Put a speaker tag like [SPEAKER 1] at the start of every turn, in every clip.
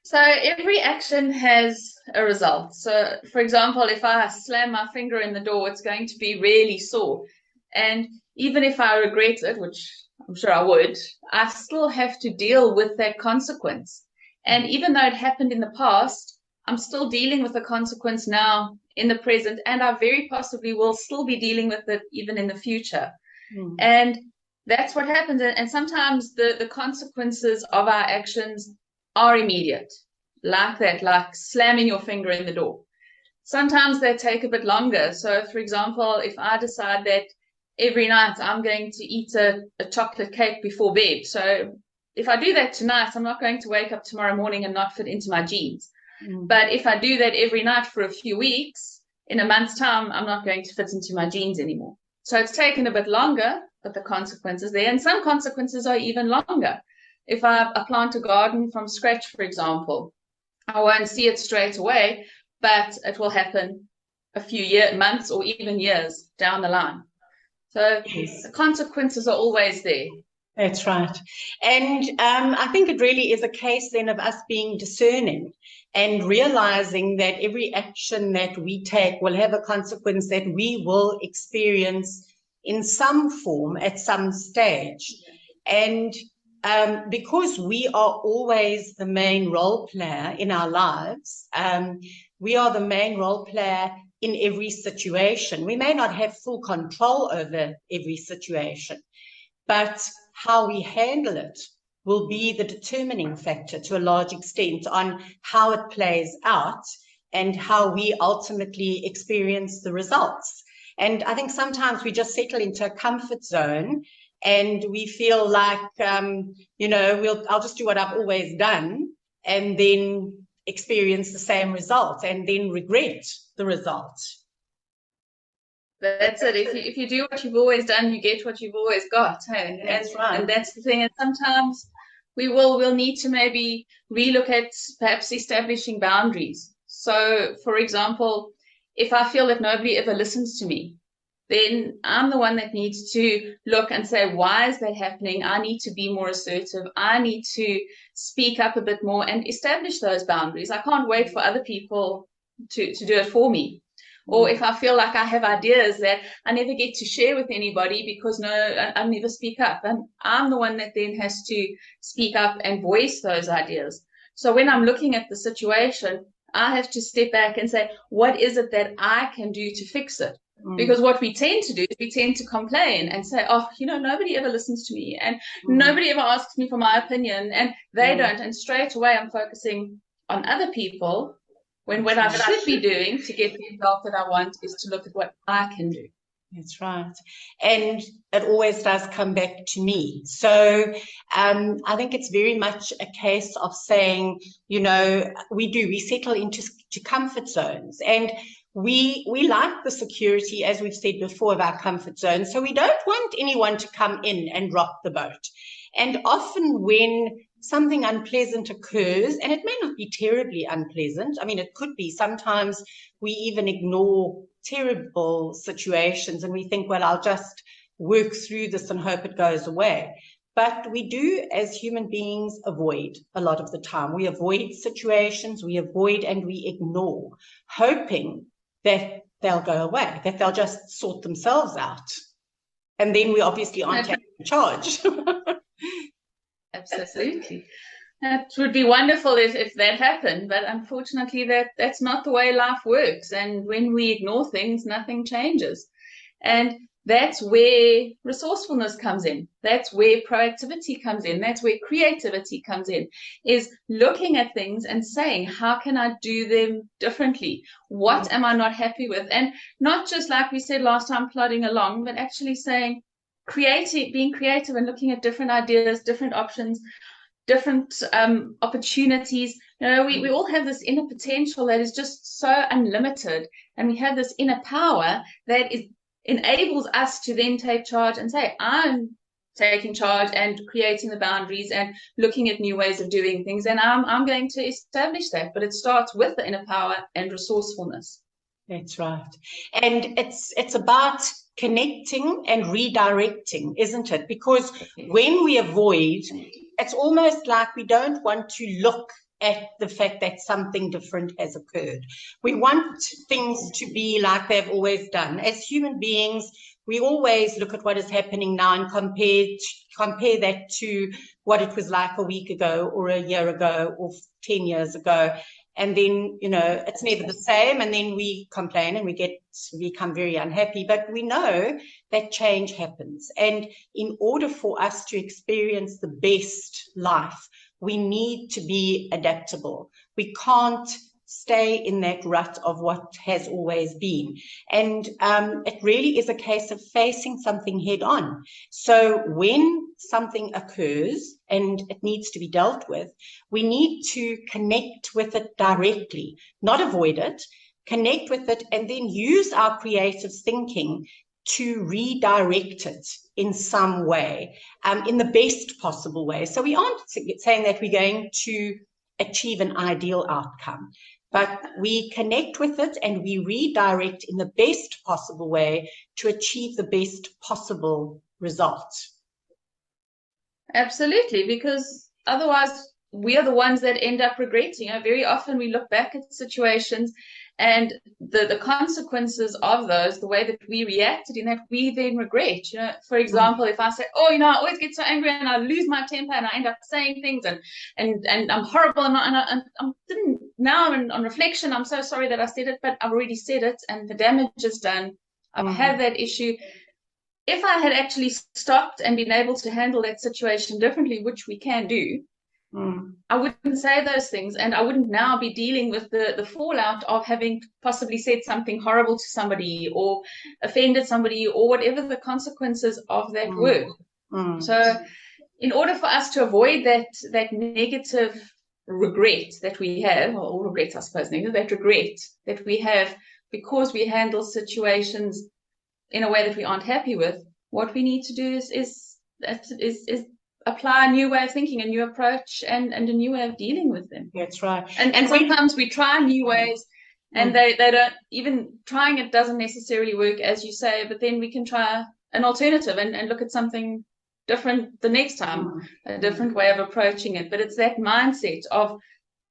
[SPEAKER 1] So every action has a result. So, for example, if I slam my finger in the door, it's going to be really sore. And even if I regret it, which I'm sure I would, I still have to deal with that consequence. And even though it happened in the past, I'm still dealing with the consequence now in the present, and I very possibly will still be dealing with it even in the future.
[SPEAKER 2] Mm.
[SPEAKER 1] And that's what happens. And sometimes the consequences of our actions are immediate, like that, like slamming your finger in the door. Sometimes they take a bit longer. So, for example, if I decide that every night I'm going to eat a chocolate cake before bed. So, if I do that tonight, I'm not going to wake up tomorrow morning and not fit into my jeans.
[SPEAKER 2] Mm.
[SPEAKER 1] But if I do that every night for a few weeks, in a month's time, I'm not going to fit into my jeans anymore. So it's taken a bit longer, but the consequences there, and some consequences are even longer. If I plant a garden from scratch, for example, I won't see it straight away, but it will happen a few months, or even years down the line. So
[SPEAKER 2] Yes.
[SPEAKER 1] the consequences are always there.
[SPEAKER 2] That's right. And I think it really is a case then of us being discerning and realizing that every action that we take will have a consequence that we will experience in some form at some stage. And because we are always the main role player in our lives, we are the main role player in every situation. We may not have full control over every situation, but how we handle it will be the determining factor to a large extent on how it plays out and how we ultimately experience the results. And I think sometimes we just settle into a comfort zone and we feel like, I'll just do what I've always done and then experience the same result and then regret the result.
[SPEAKER 1] That's it. If you do what you've always done, you get what you've always got. Hey?
[SPEAKER 2] That's right.
[SPEAKER 1] And that's the thing. And sometimes we'll need to maybe relook at perhaps establishing boundaries. So, for example, if I feel that nobody ever listens to me, then I'm the one that needs to look and say, why is that happening? I need to be more assertive. I need to speak up a bit more and establish those boundaries. I can't wait for other people to do it for me. Or if I feel like I have ideas that I never get to share with anybody because I never speak up, and I'm the one that then has to speak up and voice those ideas. So when I'm looking at the situation, I have to step back and say, what is it that I can do to fix it? Because what we tend to do is we tend to complain and say, oh, nobody ever listens to me and nobody ever asks me for my opinion and they don't. And straight away I'm focusing on other people when what I should be doing to get the result that I want is to look at what I can do.
[SPEAKER 2] That's right. And it always does come back to me. So I think it's very much a case of saying, we settle into comfort zones. And we like the security, as we've said before, of our comfort zone. So we don't want anyone to come in and rock the boat. And often when something unpleasant occurs, and it may not be terribly unpleasant. I mean, it could be. Sometimes we even ignore terrible situations and we think, well, I'll just work through this and hope it goes away. But we do, as human beings, avoid a lot of the time. We avoid situations, we avoid and we ignore, hoping that they'll go away, that they'll just sort themselves out. And then we obviously aren't taking charge.
[SPEAKER 1] Absolutely. That would be wonderful if that happened, but unfortunately that's not the way life works. And when we ignore things, nothing changes. And that's where resourcefulness comes in. That's where proactivity comes in. That's where creativity comes in, is looking at things and saying, how can I do them differently? What am I not happy with? And not just like we said last time, plodding along, but actually saying, being creative and looking at different ideas, different options, different opportunities. We all have this inner potential that is just so unlimited, and we have this inner power that enables us to then take charge and say, I'm taking charge and creating the boundaries and looking at new ways of doing things, and I'm going to establish that. But it starts with the inner power and resourcefulness.
[SPEAKER 2] That's right. And it's about connecting and redirecting, isn't it? Because when we avoid, it's almost like we don't want to look at the fact that something different has occurred. We want things to be like they've always done. As human beings, we always look at what is happening now and compare that to what it was like a week ago or a year ago or 10 years ago. And then, it's never the same. And then we complain and we become very unhappy. But we know that change happens. And in order for us to experience the best life, we need to be adaptable. We can't stay in that rut of what has always been. And it really is a case of facing something head on. So when something occurs and it needs to be dealt with, we need to connect with it directly, not avoid it, connect with it, and then use our creative thinking to redirect it in some way, in the best possible way. So we aren't saying that we're going to achieve an ideal outcome, but we connect with it and we redirect in the best possible way to achieve the best possible result.
[SPEAKER 1] Absolutely, because otherwise we are the ones that end up regretting. Very often we look back at situations and the consequences of those, the way that we reacted in that, we then regret. For example, if I say, I always get so angry and I lose my temper and I end up saying things and I'm horrible and I didn't. Now on reflection, I'm so sorry that I said it, but I've already said it and the damage is done. I've had that issue. If I had actually stopped and been able to handle that situation differently, which we can do, I wouldn't say those things, and I wouldn't now be dealing with the fallout of having possibly said something horrible to somebody or offended somebody or whatever the consequences of that were. So in order for us to avoid that negative regret that we have, or all regrets, I suppose, that regret that we have because we handle situations in a way that we aren't happy with, what we need to do is apply a new way of thinking, a new approach, and a new way of dealing with them.
[SPEAKER 2] That's right.
[SPEAKER 1] And sometimes we try new ways, and they don't, even trying it doesn't necessarily work, as you say, but then we can try an alternative and look at something different the next time, a different way of approaching it. But it's that mindset of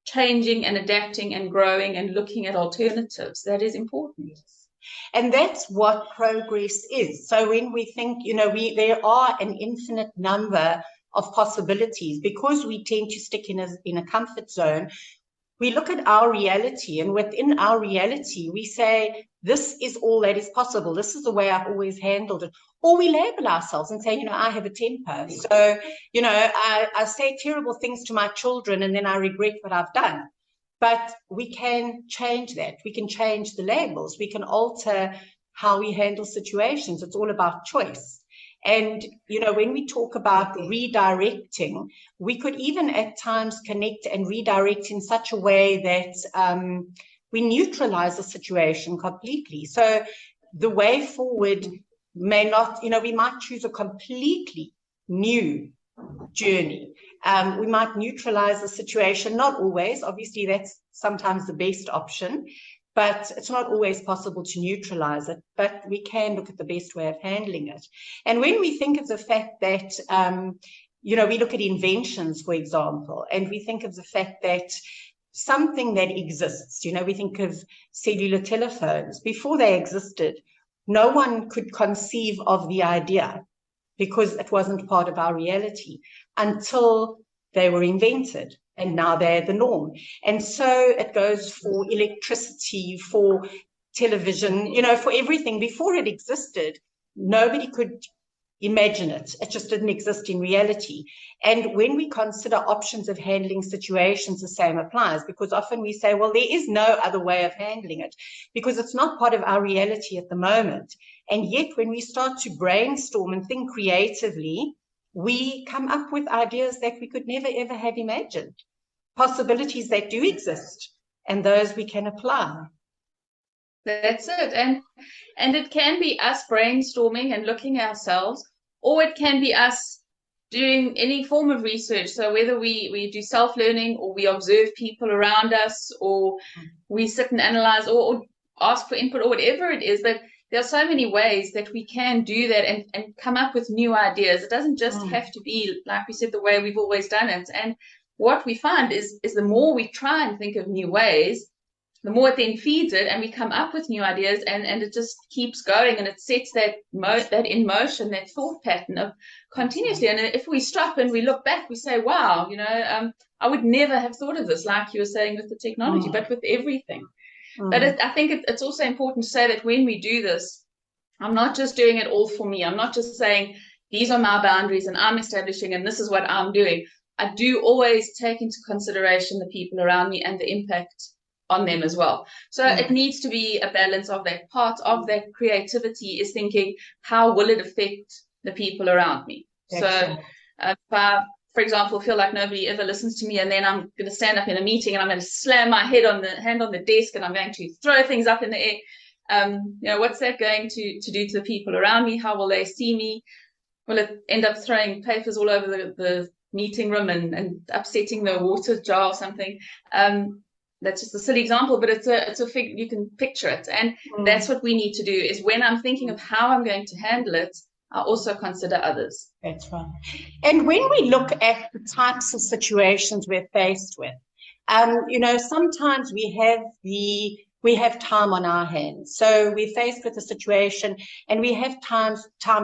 [SPEAKER 1] changing and adapting and growing and looking at alternatives that is important.
[SPEAKER 2] And that's what progress is. So when we think, there are an infinite number of possibilities, because we tend to stick in a comfort zone, we look at our reality, and within our reality, we say, this is all that is possible. This is the way I've always handled it. Or we label ourselves and say, I have a temper. So, I say terrible things to my children and then I regret what I've done. But we can change that. We can change the labels. We can alter how we handle situations. It's all about choice. And, when we talk about redirecting, we could even at times connect and redirect in such a way that we neutralize the situation completely. So the way forward may not, we might choose a completely new journey. We might neutralize the situation, not always. Obviously, that's sometimes the best option, but it's not always possible to neutralize it. But we can look at the best way of handling it. And when we think of the fact that, we look at inventions, for example, and we think of the fact that something that exists, we think of cellular telephones. Before they existed, no one could conceive of the idea because it wasn't part of our reality until they were invented, and now they're the norm. And so it goes for electricity, for television, for everything. Before it existed, nobody could imagine it. It just didn't exist in reality. And when we consider options of handling situations, the same applies, because often we say, well, there is no other way of handling it because it's not part of our reality at the moment. And yet when we start to brainstorm and think creatively, we come up with ideas that we could never, ever have imagined, possibilities that do exist, and those we can apply.
[SPEAKER 1] That's it. And it can be us brainstorming and looking at ourselves, or it can be us doing any form of research. So whether we do self-learning, or we observe people around us, or we sit and analyze, or ask for input, or whatever it is, but there are so many ways that we can do that and come up with new ideas. It doesn't just have to be, like we said, the way we've always done it. And what we find is the more we try and think of new ways, the more it then feeds it, and we come up with new ideas, and it just keeps going, and it sets that in motion, that thought pattern of continuously. And if we stop and we look back, we say, wow, I would never have thought of this, like you were saying with the technology, but with everything. But I think it's also important to say that when we do this, I'm not just doing it all for me. I'm not just saying, these are my boundaries and I'm establishing and this is what I'm doing. I do always take into consideration the people around me and the impact on them as well. So it needs to be a balance of that. Part of that creativity is thinking, how will it affect the people around me? Excellent. So if I, for example, feel like nobody ever listens to me, and then I'm going to stand up in a meeting and I'm going to slam my hand on the desk and I'm going to throw things up in the air, what's that going to do to the people around me? How will they see me? Will it end up throwing papers all over the meeting room and upsetting the water jar or something? That's just a silly example, but it's a figure, you can picture it. And that's what we need to do, is when I'm thinking of how I'm going to handle it, I also consider others.
[SPEAKER 2] That's right. And when we look at the types of situations we're faced with, sometimes we have time on our hands. So we're faced with a situation and we have time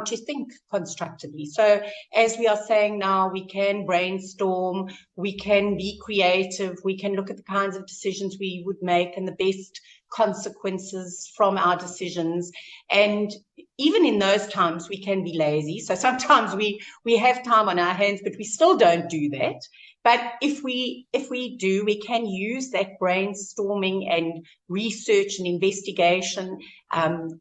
[SPEAKER 2] to think constructively. So as we are saying now, we can brainstorm, we can be creative, we can look at the kinds of decisions we would make and the best consequences from our decisions. And even in those times, we can be lazy. So sometimes we have time on our hands, but we still don't do that. But if we do, we can use that brainstorming and research and investigation,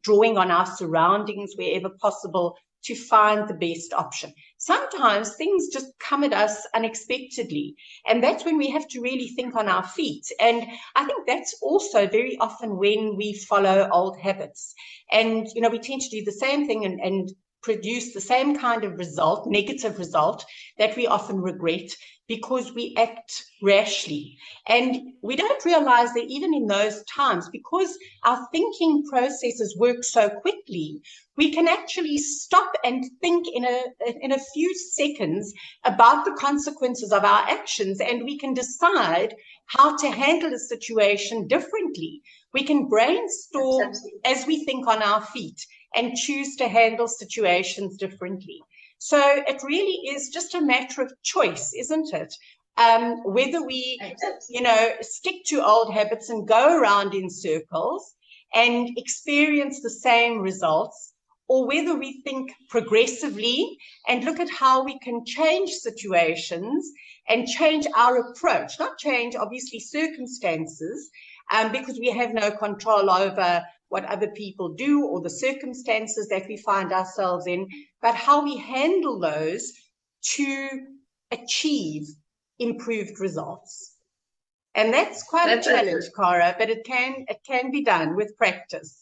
[SPEAKER 2] drawing on our surroundings wherever possible to find the best option. Sometimes things just come at us unexpectedly, and that's when we have to really think on our feet. And I think that's also very often when we follow old habits. And, we tend to do the same thing and produce the same kind of result, negative result, that we often regret because we act rashly. And we don't realize that even in those times, because our thinking processes work so quickly, we can actually stop and think in a few seconds about the consequences of our actions, and we can decide how to handle a situation differently. We can brainstorm as we think on our feet and choose to handle situations differently. So it really is just a matter of choice, isn't it? Whether we, stick to old habits and go around in circles and experience the same results, or whether we think progressively and look at how we can change situations and change our approach, not change, obviously, circumstances, because we have no control over what other people do or the circumstances that we find ourselves in, but how we handle those to achieve improved results. And that's quite a challenge, Cara, but it can be done with practice.